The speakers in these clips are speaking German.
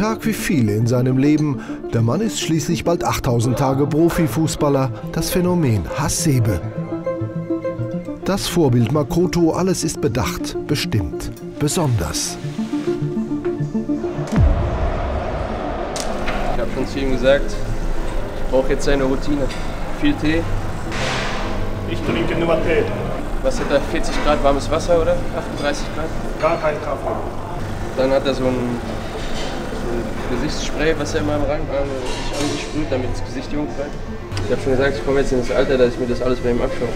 Tag wie viele in seinem Leben. Der Mann ist schließlich bald 8000 Tage Profifußballer, das Phänomen Hasebe. Das Vorbild Makoto, alles ist bedacht, bestimmt, besonders. Ich habe schon zu ihm gesagt, ich brauche jetzt seine Routine. Viel Tee. Ich trinke nur Tee. Was hat er, 40 Grad warmes Wasser oder 38 Grad? Gar kein Kaffee. Dann hat er so ein Gesichtsspray, was er immer am Rang sich angesprüht, damit das Gesicht jung bleibt. Ich habe schon gesagt, ich komme jetzt in das Alter, dass ich mir das alles bei ihm abschaue.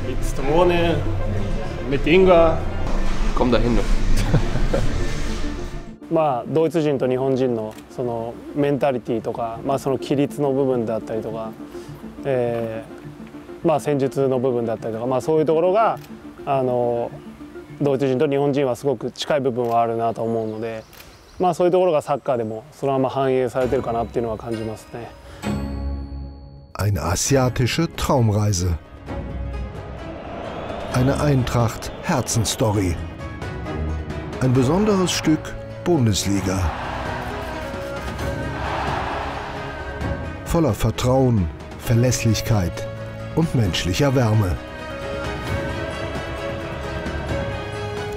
Mit Zitrone, mit Ingwer. Ich komme dahin noch. まあドイツ人と日本人のそのメンタリティとか、まあその規律の部分だったりとか、まあ戦術の部分だったりとか、まあそういうところがドイツ人と日本人はすごく近い部分はあるなと思うので、まあそういうところがサッカーでもそのまま反映されてるかなっていうのは感じますね。Eine asiatische Traumreise. Eine Eintracht-Herzensstory. Ein besonderes Stück Bundesliga. Voller Vertrauen, Verlässlichkeit und menschlicher Wärme.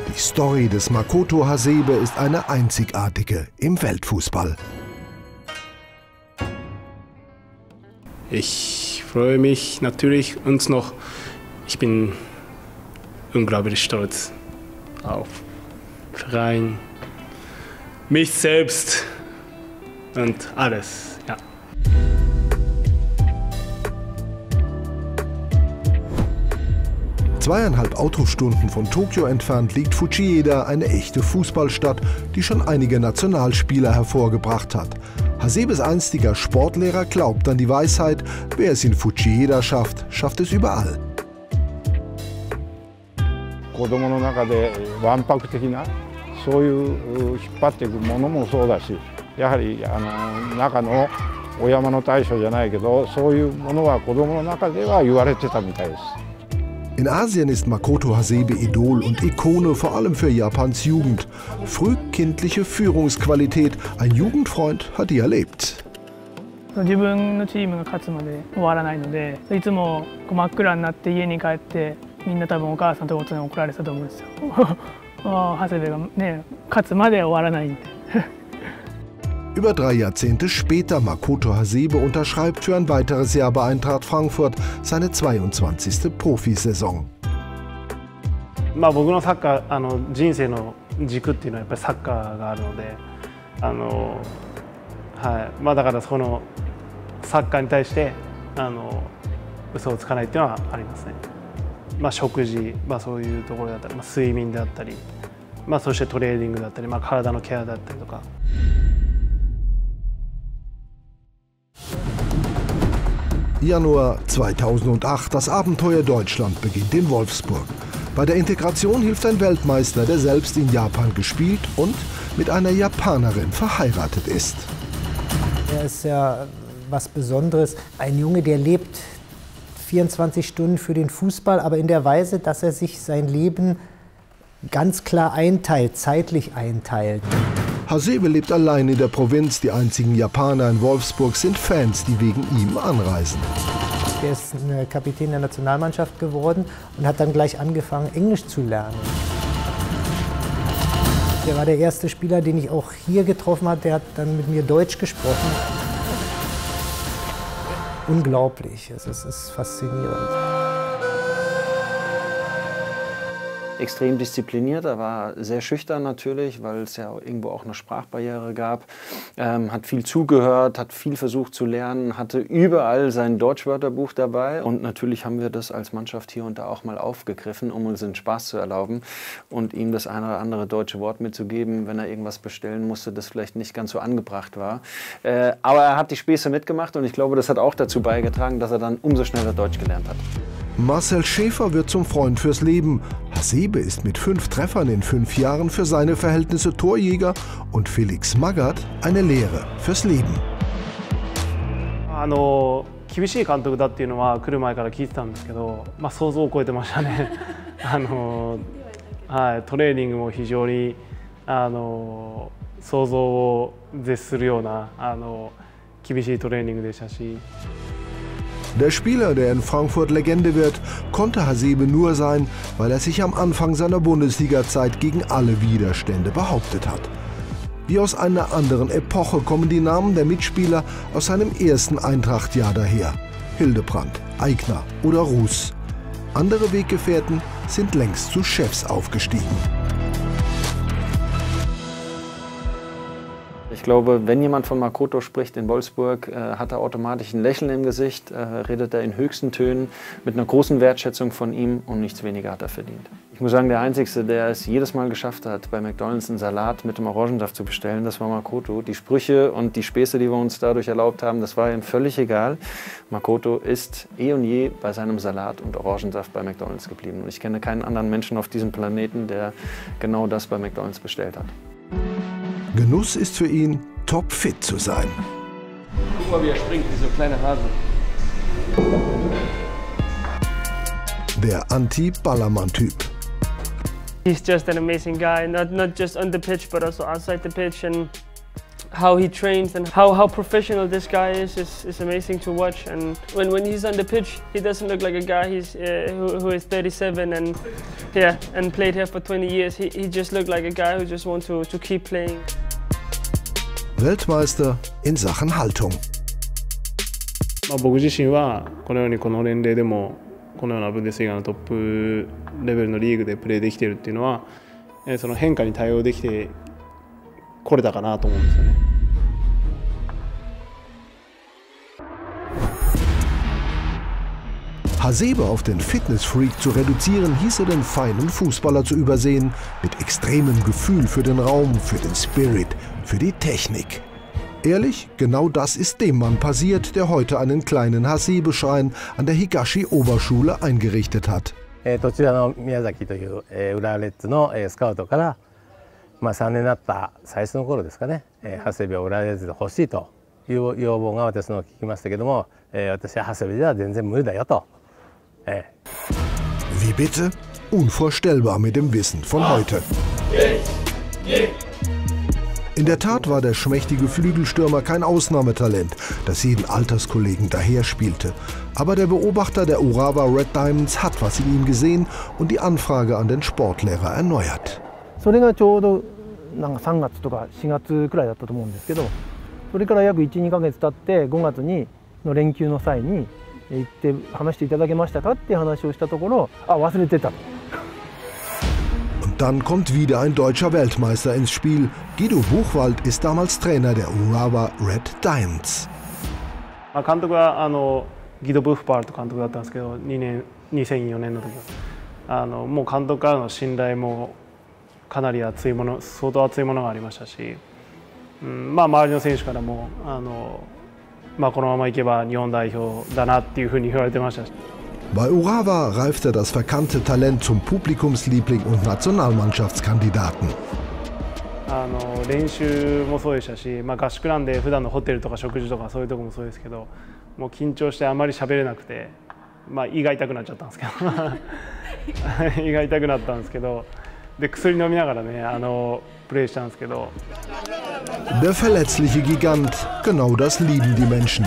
Die Story des Makoto Hasebe ist eine einzigartige im Weltfußball. Ich freue mich natürlich uns noch. Ich bin unglaublich stolz auf Verein, mich selbst und alles. Ja. Zweieinhalb Autostunden von Tokio entfernt liegt Fujieda, eine echte Fußballstadt, die schon einige Nationalspieler hervorgebracht hat. Hasebes einstiger Sportlehrer glaubt an die Weisheit, wer es in Fujieda schafft, schafft es überall. 子供の中でわんぱく的なそういう引っ張っていくものもそうだし、やはり中のお山の大将じゃないけど、そういうものは子供の中では言われてたみたいです。 In Asien ist Makoto Hasebe Idol und Ikone, vor allem für Japans Jugend. Frühkindliche Führungsqualität, ein Jugendfreund hat die erlebt. 自分のチームが勝つまで終わらないので、いつも真っ暗になって家に帰って、みんな多分お母さんとお父さんに怒られてたと思うんですよ。長谷部がね、勝つまで終わらないんで。Über 3 Jahrzehnte später, Makoto Hasebe unterschreibt für ein weiteres Jahr bei Eintracht Frankfurt seine 22. Profisaison. まあ僕のサッカー人生の軸っていうのはやっぱりサッカーがあるので、はい、まあだからそのサッカーに対して嘘をつかないっていうのはありますね。まあ食事、まあそういうところだったり、まあ睡眠であったり、まあそしてトレーニングだったり、まあ体のケアだったりとか。 Januar 2008, das Abenteuer Deutschland beginnt in Wolfsburg. Bei der Integration hilft ein Weltmeister, der selbst in Japan gespielt und mit einer Japanerin verheiratet ist. Er ist ja was Besonderes. Ein Junge, der lebt 24 Stunden für den Fußball, aber in der Weise, dass er sich sein Leben ganz klar einteilt, zeitlich einteilt. Hasebe lebt allein in der Provinz. Die einzigen Japaner in Wolfsburg sind Fans, die wegen ihm anreisen. Er ist Kapitän der Nationalmannschaft geworden und hat dann gleich angefangen, Englisch zu lernen. Er war der erste Spieler, den ich auch hier getroffen habe. Der hat dann mit mir Deutsch gesprochen. Unglaublich, es ist faszinierend. Extrem diszipliniert, er war sehr schüchtern natürlich, weil es ja irgendwo auch eine Sprachbarriere gab, hat viel zugehört, hat viel versucht zu lernen, hatte überall sein Deutschwörterbuch dabei und natürlich haben wir das als Mannschaft hier und da auch mal aufgegriffen, um uns den Spaß zu erlauben und ihm das eine oder andere deutsche Wort mitzugeben, wenn er irgendwas bestellen musste, das vielleicht nicht ganz so angebracht war. Aber er hat die Späße mitgemacht und ich glaube, das hat auch dazu beigetragen, dass er dann umso schneller Deutsch gelernt hat. Marcel Schäfer wird zum Freund fürs Leben. Hasebe ist mit 5 Treffern in 5 Jahren für seine Verhältnisse Torjäger und Felix Magath eine Lehre fürs Leben. 厳しい監督だっていうのは来る前から聞いてたんですけど、まあ想像を超えてましたね。はい、トレーニングも非常に想像を絶するような厳しいトレーニングでしたし。Der Spieler, der in Frankfurt Legende wird, konnte Hasebe nur sein, weil er sich am Anfang seiner Bundesliga-Zeit gegen alle Widerstände behauptet hat. Wie aus einer anderen Epoche kommen die Namen der Mitspieler aus seinem ersten Eintracht-Jahr daher. Hildebrandt, Aigner oder Ruß. Andere Weggefährten sind längst zu Chefs aufgestiegen. Ich glaube, wenn jemand von Makoto spricht in Wolfsburg, hat er automatisch ein Lächeln im Gesicht, redet er in höchsten Tönen, mit einer großen Wertschätzung von ihm und nichts weniger hat er verdient. Ich muss sagen, der Einzige, der es jedes Mal geschafft hat, bei McDonald's einen Salat mit dem Orangensaft zu bestellen, das war Makoto. Die Sprüche und die Späße, die wir uns dadurch erlaubt haben, das war ihm völlig egal. Makoto ist eh und je bei seinem Salat und Orangensaft bei McDonald's geblieben. Und ich kenne keinen anderen Menschen auf diesem Planeten, der genau das bei McDonald's bestellt hat. Genuss ist für ihn, topfit zu sein. Guck mal, wie er springt, wie so ein kleiner Hase. Der Anti-Ballermann-Typ. He's just an amazing guy, not just on the pitch, but also outside the pitch, and how he trains and how professional this guy is amazing to watch. And when he's on the pitch, he doesn't look like a guy who is 37 and played here for 20 years. He just looked like a guy who just wants to keep playing. Weltmeister in Sachen Haltung. 僕自身はこのようにこの年齢でもこのようなブンデスリーガのトップレベルのリーグでプレーできているっていうのはその変化に対応できてこれたかなと思うんですよね。Hasebe auf den Fitnessfreak zu reduzieren, hieße den feinen Fußballer zu übersehen, mit extremem Gefühl für den Raum, für den Spirit, für die Technik. Ehrlich, genau das ist dem Mann passiert, der heute einen kleinen Hasebe-Schrein an der Higashi-Oberschule eingerichtet hat. 途中宮崎という浦和レッズのスカウトから3年になった最初の頃ですかね、長谷部を浦和レッズで欲しいという要望が私の聞きましたけども、私は長谷部では全然無理だよと。Wie bitte? Unvorstellbar mit dem Wissen von heute. In der Tat war der schmächtige Flügelstürmer kein Ausnahmetalent, das jeden Alterskollegen daherspielte. Aber der Beobachter der Urawa Red Diamonds hat was in ihm gesehen und die Anfrage an den Sportlehrer erneuert. それがちょうどなんか3月とか4月くらいだったと思うんですけど、それから約 1,2 ヶ月経って5月の連休の際に行って話していただけましたかっていう話をしたところ、あ、忘れてた。 Und dann kommt wieder ein deutscher Weltmeister ins Spiel. Guido Buchwald ist damals Trainer der Urawa Red Diamonds. 監督はギド・ブフパールト監督だったんですけど、2004年の時はもう監督からの信頼もかなり相当熱いものがありましたし、周りの選手からもこのままいけば日本代表だなっていうふうに言われてましたし。 Bei Urawa reifte das verkannte Talent zum Publikumsliebling und Nationalmannschaftskandidaten. 練習もそうでしたし、合宿なんで普段のホテルとか食事とかそういうとこもそうですけど、もう緊張してあまり喋れなくて、胃が痛くなっちゃったんですけど胃が痛くなったんですけど、で薬飲みながらねプレーしたんですけど。Der verletzliche Gigant, genau das lieben die Menschen.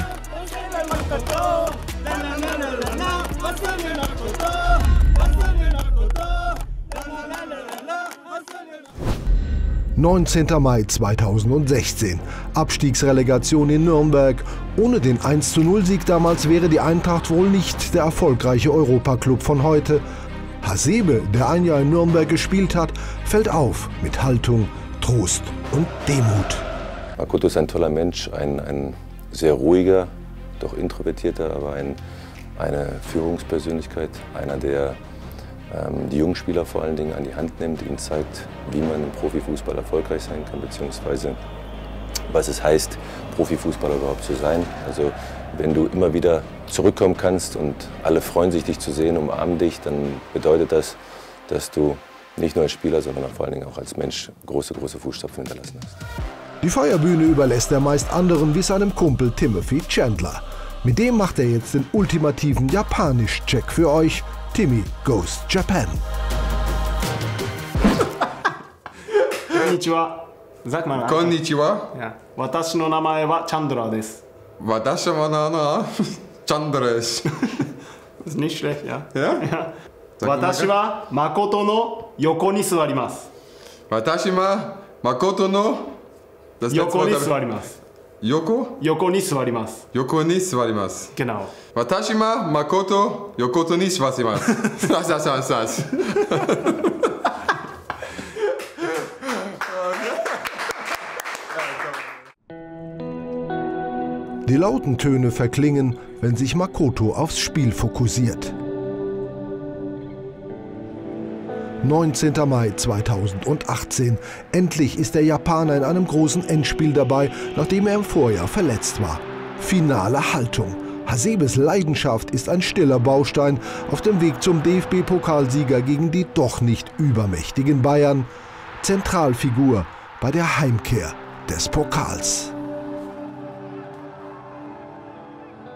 »19. Mai 2016. Abstiegsrelegation in Nürnberg. Ohne den 1:0-Sieg damals wäre die Eintracht wohl nicht der erfolgreiche Europaklub von heute. Hasebe, der ein Jahr in Nürnberg gespielt hat, fällt auf mit Haltung, Trost und Demut. Makoto ist ein toller Mensch, ein sehr ruhiger, doch introvertierter, aber eine Führungspersönlichkeit, einer, der die jungen Spieler vor allen Dingen an die Hand nimmt, ihnen zeigt, wie man im Profifußball erfolgreich sein kann, beziehungsweise was es heißt, Profifußballer überhaupt zu sein. Also wenn du immer wieder zurückkommen kannst und alle freuen sich, dich zu sehen, umarmen dich, dann bedeutet das, dass du nicht nur als Spieler, sondern auch vor allen Dingen auch als Mensch große Fußstapfen hinterlassen hast. Die Feuerbühne überlässt er meist anderen wie seinem Kumpel Timothy Chandler. Mit dem macht er jetzt den ultimativen Japanisch-Check für euch. Timmy Goes Japan. こんにちは。Sag mal. Konnichiwa. Ja. 私の名前はチャンドラーです。私の名前はチャンドラです。Das ist nicht schlecht, ja. Ja? 私は誠の横に座ります。私は誠の横に座ります。横に座ります。横に座ります。Genau. 私は誠横に座ります。Die lauten Töne verklingen, wenn sich Makoto aufs Spiel fokussiert. 19. Mai 2018. Endlich ist der Japaner in einem großen Endspiel dabei, nachdem er im Vorjahr verletzt war. Finale Haltung. Hasebes Leidenschaft ist ein stiller Baustein auf dem Weg zum DFB-Pokalsieger gegen die doch nicht übermächtigen Bayern. Zentralfigur bei der Heimkehr des Pokals.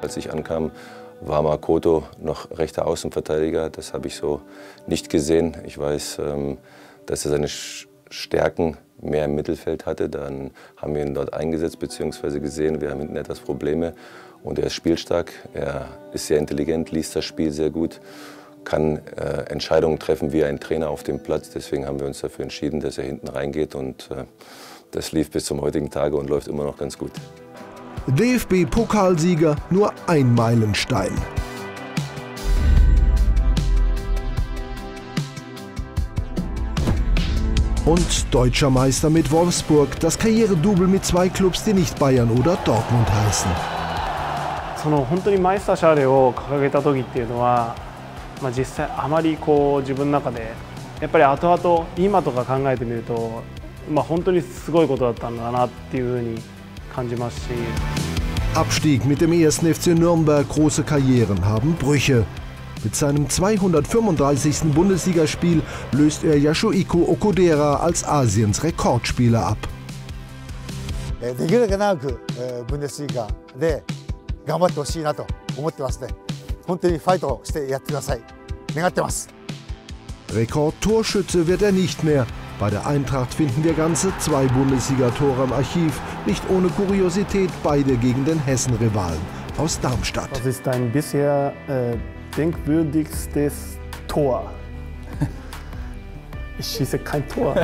Als ich ankam, war Makoto noch rechter Außenverteidiger. Das habe ich so nicht gesehen. Ich weiß, dass er seine Stärken mehr im Mittelfeld hatte. Dann haben wir ihn dort eingesetzt bzw. gesehen. Wir haben hinten etwas Probleme. Und er ist spielstark, er ist sehr intelligent, liest das Spiel sehr gut, kann Entscheidungen treffen wie ein Trainer auf dem Platz. Deswegen haben wir uns dafür entschieden, dass er hinten reingeht. Und das lief bis zum heutigen Tage und läuft immer noch ganz gut. DFB-Pokalsieger, nur ein Meilenstein. Und deutscher Meister mit Wolfsburg, das Karrieredouble mit 2 Clubs, die nicht Bayern oder Dortmund heißen. 本当にマイスターシャーレを掲げた時っていうのは、実際あまり自分の中でやっぱり後々今とか考えてみると、本当にすごいことだったんだなっていうふうに感じますし。Abstieg mit dem 1. FC Nürnberg, große Karrieren haben Brüche. Mit seinem 235. Bundesligaspiel löst er Yasuhiko Okudera als Asiens Rekordspieler ab. できるだけ長くブンデスリーガで頑張ってほしいなと思ってますね。本当にファイトしてやってください。願ってます。Rekordtorschütze wird er nicht mehr. Bei der Eintracht finden wir ganze 2 Bundesligatore im Archiv. Nicht ohne Kuriosität, beide gegen den Hessen-Rivalen aus Darmstadt. Was ist dein bisher denkwürdigstes Tor? Ich schieße kein Tor.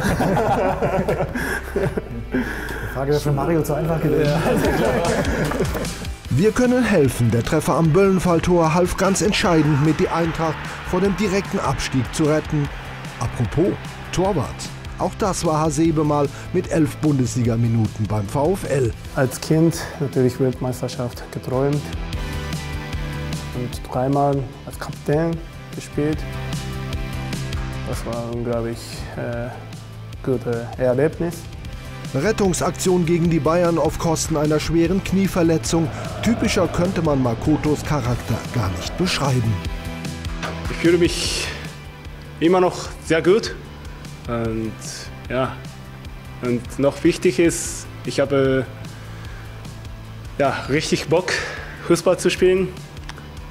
Die Frage ist für Mario zu einfach gewesen. Wir können helfen. Der Treffer am Böllenfalltor half ganz entscheidend mit, die Eintracht vor dem direkten Abstieg zu retten. Apropos Torwart. Auch das war Hasebe mal mit 11 Bundesliga-Minuten beim VfL. Als Kind natürlich Weltmeisterschaft geträumt und 3-mal als Kapitän gespielt. Das war ein unglaublich gutes Erlebnis. Rettungsaktion gegen die Bayern auf Kosten einer schweren Knieverletzung. Typischer könnte man Makotos Charakter gar nicht beschreiben. Ich fühle mich immer noch sehr gut. Und ja, und noch wichtig ist, ich habe richtig Bock, Fußball zu spielen.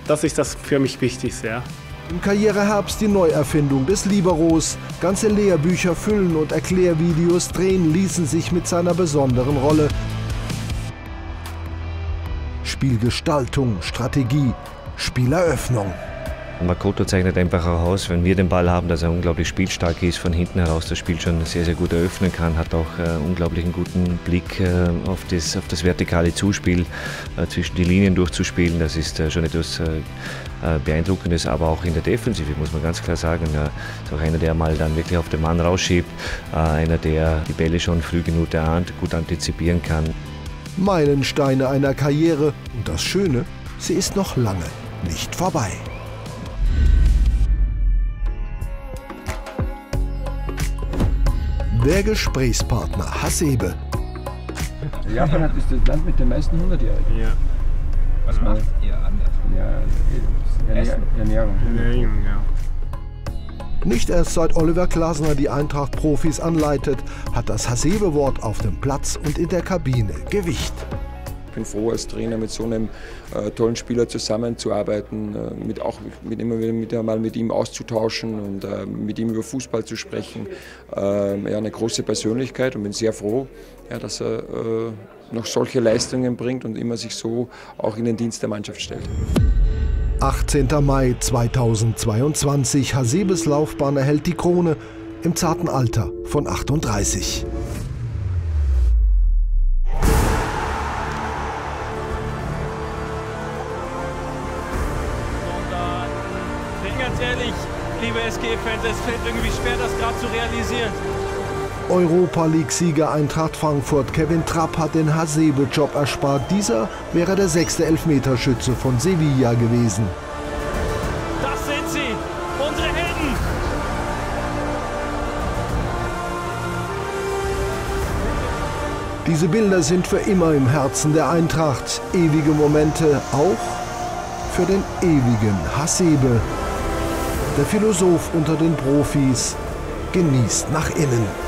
Das ist das für mich Wichtigste. Ja. Im Karriereherbst die Neuerfindung des Liberos. Ganze Lehrbücher füllen und Erklärvideos drehen ließen sich mit seiner besonderen Rolle. Spielgestaltung, Strategie, Spieleröffnung. Makoto zeichnet einfach auch aus, wenn wir den Ball haben, dass er unglaublich spielstark ist, von hinten heraus das Spiel schon sehr, sehr gut eröffnen kann, hat auch unglaublich einen guten Blick auf das vertikale Zuspiel, zwischen die Linien durchzuspielen. Das ist schon etwas Beeindruckendes, aber auch in der Defensive, muss man ganz klar sagen. Ist auch einer, der mal dann wirklich auf den Mann rausschiebt, einer, der die Bälle schon früh genug erahnt, gut antizipieren kann. Meilensteine einer Karriere und das Schöne, sie ist noch lange nicht vorbei. Der Gesprächspartner Hasebe. Japan hat das Land mit den meisten 100-Jährigen. Ja. Was macht ihr anders? Ja, Ernährung. Ja. Nicht erst seit Oliver Glasner die Eintracht-Profis anleitet, hat das Hasebe-Wort auf dem Platz und in der Kabine Gewicht. bin froh, als Trainer mit so einem tollen Spieler zusammenzuarbeiten, immer mal mit ihm auszutauschen und mit ihm über Fußball zu sprechen. Eine große Persönlichkeit und bin sehr froh, dass er noch solche Leistungen bringt und immer sich so auch in den Dienst der Mannschaft stellt. 18. Mai 2022. Hasebes Laufbahn erhält die Krone im zarten Alter von 38. Ganz ehrlich, liebe SGE-Fans, es fällt irgendwie schwer, das gerade zu realisieren. Europa-League-Sieger Eintracht Frankfurt Kevin Trapp hat den Hasebe-Job erspart. Dieser wäre der 6. Elfmeterschütze von Sevilla gewesen. Das sind sie, unsere Helden. Diese Bilder sind für immer im Herzen der Eintracht. Ewige Momente auch für den ewigen Hasebe. Der Philosoph unter den Profis genießt nach innen.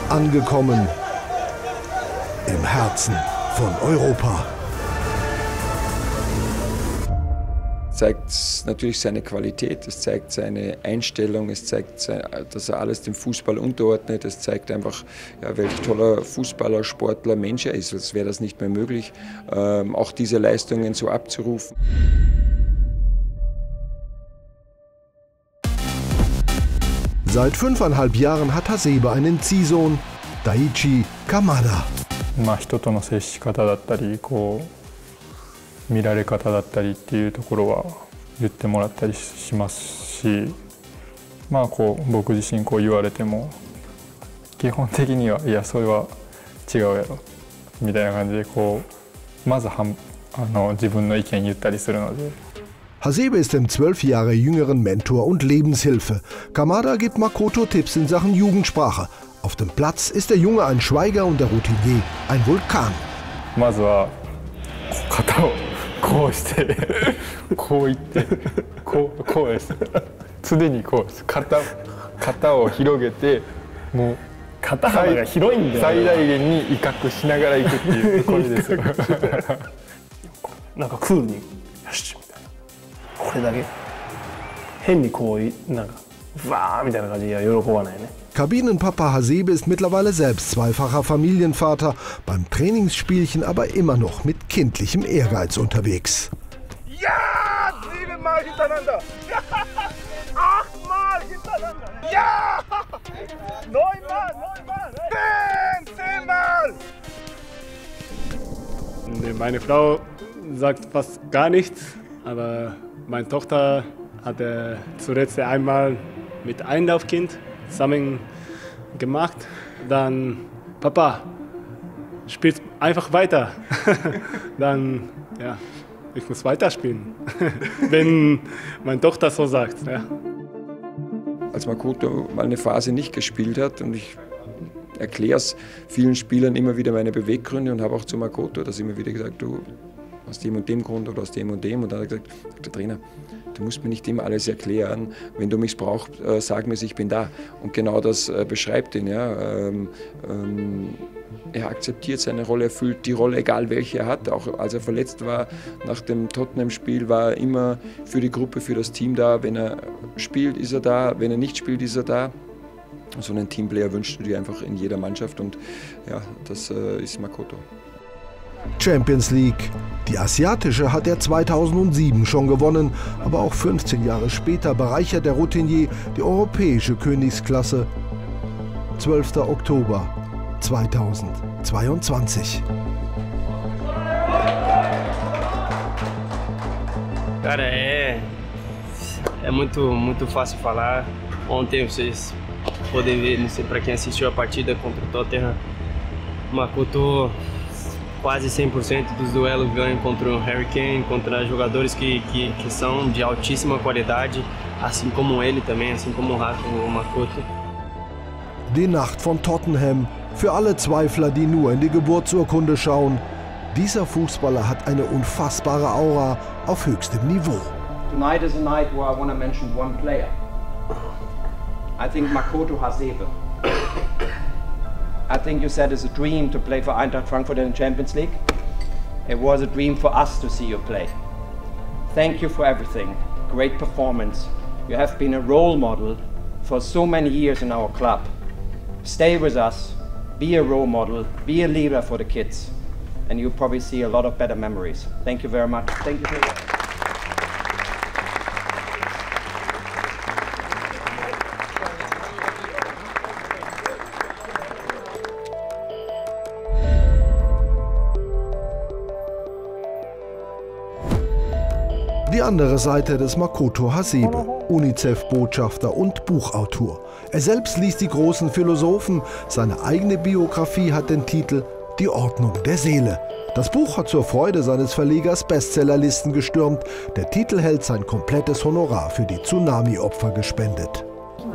Angekommen im Herzen von Europa. Zeigt natürlich seine Qualität, es zeigt seine Einstellung, es zeigt, dass er alles dem Fußball unterordnet, es zeigt einfach, welch toller Fußballer, Sportler, Mensch er ist. Als wäre das nicht mehr möglich, auch diese Leistungen so abzurufen. Seit 5,5 Jahren hat Hasebe einen Ziehsohn, Daichi Kamada. 人との接し方だったり、見られ方だったりっていうところは言ってもらったりしますし、僕自身言われても基本的にはいやそれは違うやろみたいな感じでまず自分の意見言ったりするので。Hasebe ist dem 12 Jahre jüngeren Mentor und Lebenshilfe. Kamada gibt Makoto Tipps in Sachen Jugendsprache. Auf dem Platz ist der Junge ein Schweiger und der Routinier ein Vulkan. まずは肩をこうしてこういってこうです。常にこうです。肩を広げてもう肩幅が広いんだよ。最大限に威嚇しながら行くっていうこれですよ。なんかクールによし。これだけ変になんかわーみたいな感じで喜ばないね。Kabinenpapa Hasebe ist mittlerweile selbst zweifacher Familienvater, beim Trainingsspielchen aber immer noch mit kindlichem Ehrgeiz unterwegs. Ja, 7-mal hintereinander. Ja, 8-mal hintereinander. Ja, 9-mal. 10-mal. Meine Frau sagt fast gar nichts, aber meine Tochter hatte zuletzt einmal mit Einlaufkind zusammen gemacht. Dann, Papa, spielt einfach weiter. Dann, ja, ich muss weiterspielen, wenn meine Tochter so sagt. Ja. Als Makoto mal eine Phase nicht gespielt hat, und ich erkläre es vielen Spielern immer wieder meine Beweggründe und habe auch zu Makoto das immer wieder gesagt, du, aus dem und dem Grund oder aus dem und dem. Und dann hat er gesagt, der Trainer, du musst mir nicht immer alles erklären. Wenn du mich brauchst, sag mir, ich bin da. Und genau das beschreibt ihn. Ja. Er akzeptiert seine Rolle, erfüllt die Rolle, egal welche er hat. Auch als er verletzt war, nach dem Tottenham-Spiel, war er immer für die Gruppe, für das Team da. Wenn er spielt, ist er da. Wenn er nicht spielt, ist er da. So einen Teamplayer wünschst du dir einfach in jeder Mannschaft. Und ja, das ist Makoto. Champions League. Die asiatische hat er 2007 schon gewonnen, aber auch 15 Jahre später bereichert der Routinier die europäische Königsklasse. 12. Oktober 2022. Cara, é muito fácil falar. Ontem vocês podem ver, não sei para quem assistiu a partida contra o Tottenham, Makoto quase 100% dos duelos ganha contra o Harry Kane, contra jogadores que são de altíssima qualidade, assim como ele também, assim como o Makoto. Die Nacht von Tottenham. Für alle Zweifler, die nur in die Geburtsurkunde schauen. Dieser Fußballer hat eine unfassbare Aura auf höchstem Niveau. Tonight is a night where I want to mention one player. I think Makoto Hasebe. I think you said it's a dream to play for Eintracht Frankfurt in the Champions League. It was a dream for us to see you play. Thank you for everything. Great performance. You have been a role model for so many years in our club. Stay with us, be a role model, be a leader for the kids, and you'll probably see a lot of better memories. Thank you very much. Thank you very much. Die andere Seite des Makoto Hasebe, UNICEF-Botschafter und Buchautor. Er selbst liest die großen Philosophen. Seine eigene Biografie hat den Titel Die Ordnung der Seele. Das Buch hat zur Freude seines Verlegers Bestsellerlisten gestürmt. Der Titel hält sein komplettes Honorar für die Tsunami-Opfer gespendet.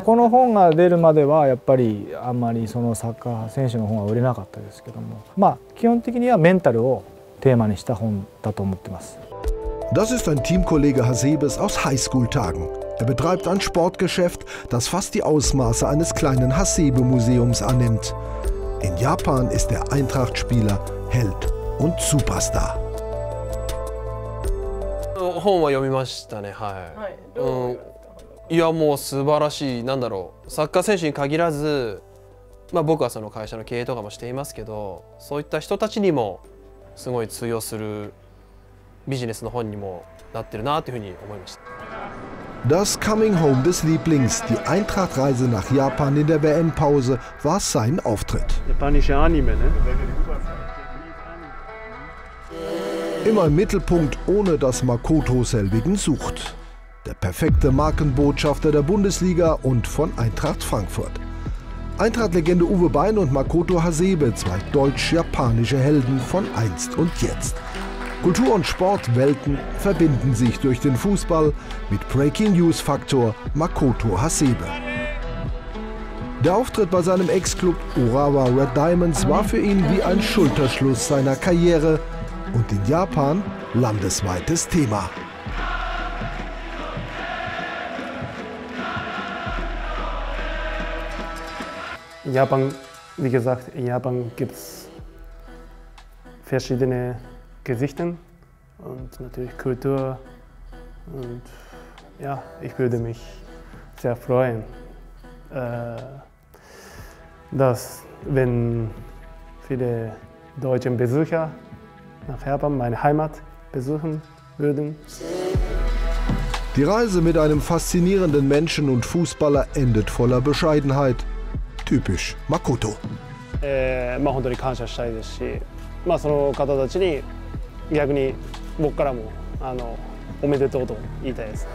この本が出るまではやっぱりあんまりそのサッカー選手の本は売れなかったですけども、基本的にはメンタルをテーマにした本だと思ってます。 Das ist ein Teamkollege Hasebes aus Highschool-Tagen. Er betreibt ein Sportgeschäft, das fast die Ausmaße eines kleinen Hasebe-Museums annimmt. In Japan ist der Eintracht-Spieler Held und Superstar. 本は読みましたね。はい。いやもう素晴らしい、なんだろう、サッカー選手に限らず、僕はその会社の経営とかもしていますけど、そういった人たちにもすごい通用するビジネスの本にもなってるなというふうに思いました。 Das Coming Home des Lieblings, die Eintracht-Reise nach Japan in der WM-Pause, war sein Auftritt. Japanische Anime, ne? Immer im Mittelpunkt, ohne dass Makoto selbigen sucht. Der perfekte Markenbotschafter der Bundesliga und von Eintracht Frankfurt. Eintracht-Legende Uwe Bein und Makoto Hasebe, zwei deutsch-japanische Helden von einst und jetzt. Kultur- und Sportwelten verbinden sich durch den Fußball mit Breaking-News-Faktor Makoto Hasebe. Der Auftritt bei seinem Ex-Club Urawa Red Diamonds war für ihn wie ein Schulterschluss seiner Karriere und in Japan landesweites Thema. In Japan, wie gesagt, in Japan gibt es verschiedene Gesichten und natürlich Kultur. Und ja, ich würde mich sehr freuen, dass wenn viele deutsche Besucher nach Japan, meine Heimat, besuchen würden. Die Reise mit einem faszinierenden Menschen und Fußballer endet voller Bescheidenheit. Typisch Makoto. 本当に感謝したいですし、その方たちに逆に僕からもおめでとうと言いたいです。